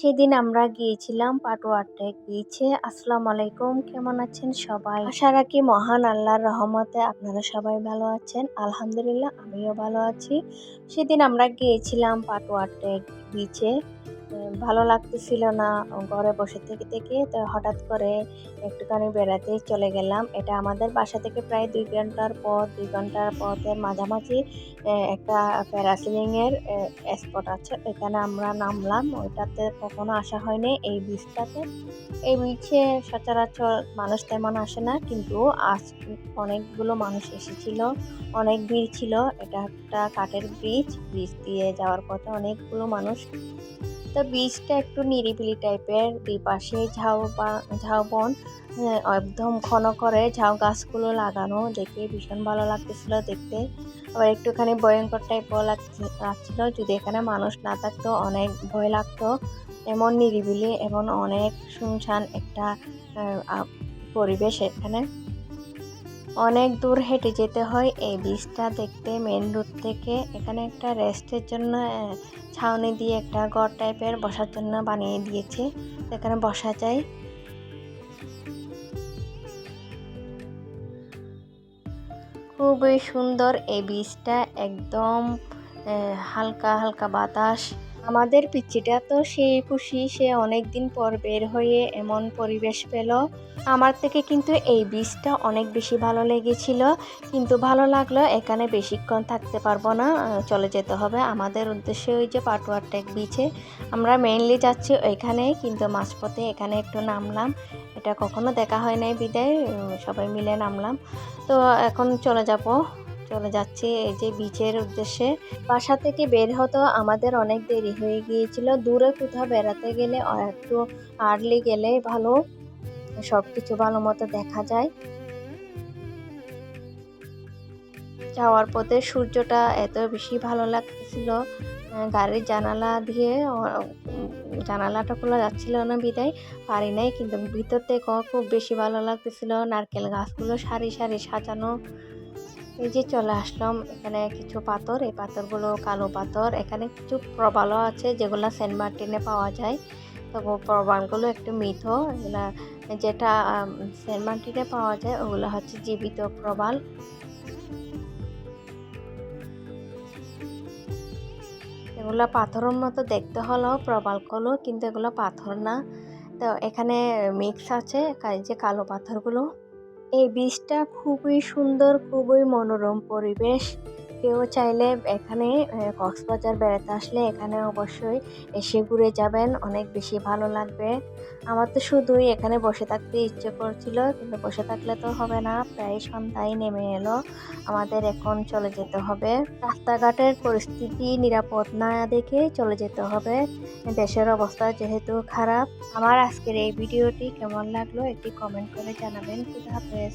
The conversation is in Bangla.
সেদিন আমরা গিয়েছিলাম পাটুয়া টেক বিচে। আসসালামু আলাইকুম, কেমন আছেন সবাই? আশা রাখি মহান আল্লাহর রহমতে আপনারা সবাই ভালো আছেন। আলহামদুলিল্লাহ আমিও ভালো আছি। সেদিন আমরা গিয়েছিলাম পাটুয়া টেক বিচে। ভালো লাগতেছিল না ঘরে বসে থেকে থেকে, তো হঠাৎ করে একটুখানি বেড়াতে চলে গেলাম। এটা আমাদের বাসা থেকে প্রায় 2 ঘন্টার পথ, 2 ঘন্টার পথের মাঝামাঝি একটা প্যারাসিলিং এর স্পট আছে, এখানে আমরা নামলাম। ওইটাতে কখনো আসা হয়নি, এই বিচটাতে। এই বিচে সচরাচর মানুষ তেমন আসে না, কিন্তু আজ অনেকগুলো মানুষ এসেছিল, অনেক ভিড় ছিল। এটা একটা কাঠের ব্রিজ, ব্রিজ দিয়ে যাওয়ার পথে অনেকগুলো মানুষ। তো বীজটা একটু নিরিবিলি টাইপের, দুই পাশে ঝাউবন, একদম ঘন করে ঝাউ গাছগুলো লাগানো, দেখে ভীষণ ভালো লাগতেছিল দেখতে। আবার একটুখানি ভয়ঙ্কর টাইপও লাগছিল, যদি এখানে মানুষ না থাকতো অনেক ভয় লাগতো। এমন নিরিবিলি এবং অনেক শুনশান একটা পরিবেশ। এখানে অনেক দূর হেঁটে যেতে হয় এই বীজটা দেখতে মেন রোড থেকে। এখানে একটা রেস্টের জন্য ছাউনি দিয়ে একটা ঘর টাইপের বসার জন্য বানিয়ে দিয়েছে, এখানে বসা যায়। খুবই সুন্দর এই বীজটা, একদম হালকা হালকা বাতাস। আমাদের পিচ্চিটা তো সে খুশি, সে অনেক দিন পর বের হয়ে এমন পরিবেশ পেল। আমার থেকে কিন্তু এই বীজটা অনেক বেশি ভালো লেগেছিল, কিন্তু ভালো লাগলো এখানে বেশিক্ষণ থাকতে পারবো না, চলে যেতে হবে আমাদের উদ্দেশ্যে। ওই যে পাটুয়া টেক বিচে আমরা মেইনলি যাচ্ছি ওইখানে, কিন্তু মাঝপথে এখানে একটু নামলাম। এটা কখনো দেখা হয় নাই বিদায় সবাই মিলে নামলাম। তো এখন চলে যাচ্ছি এই যে বিচের উদ্দেশ্যে। বাসা থেকে বের হতো আমাদের অনেক দেরি হয়ে গিয়েছিল। দূরে কোথাও বেড়াতে গেলে একটু আর্লি গেলে ভালো, সবকিছু ভালো মতো দেখা যায়। যাওয়ার পথে সূর্যটা এত বেশি ভালো লাগতেছিল, গাড়ির জানালা দিয়ে জানালাটা খোলা যাচ্ছিল না বিদায় পারি নাই, কিন্তু ভিতর থেকেও খুব বেশি ভালো লাগতেছিল। নারকেল গাছগুলো সারি সারি সাজানো। এই যে চলে আসলাম, এখানে কিছু পাথর, এই পাথরগুলো কালো পাথর। এখানে কিছু প্রবালও আছে যেগুলো সেন্ট মার্টিনে পাওয়া যায়, তবে প্রবালগুলো একটু মিথ্য। এগুলা যেটা সেন্ট মার্টিনে পাওয়া যায় ওগুলো হচ্ছে জীবিত প্রবাল। এগুলো পাথরের মতো দেখতে হলেও প্রবালগুলো, কিন্তু এগুলো পাথর না। তো এখানে মিক্স আছে যে কালো পাথরগুলো। এই বীচটা খুবই সুন্দর, খুবই মনোরম পরিবেশ। কেউ চাইলে এখানে কক্সবাজার বেড়াতে আসলে এখানে অবশ্যই এসে ঘুরে যাবেন, অনেক বেশি ভালো লাগবে। আমার তো শুধুই এখানে বসে থাকতে ইচ্ছে করছিল, কিন্তু বসে থাকলে তো হবে না, প্রায় সন্ধ্যায় নেমে এলো, আমাদের এখন চলে যেতে হবে। রাস্তাঘাটের পরিস্থিতি নিরাপদ না দেখে চলে যেতে হবে, দেশের অবস্থা যেহেতু খারাপ। আমার আজকের এই ভিডিওটি কেমন লাগলো একটি কমেন্ট করে জানাবেন। খুদা হাফেজ।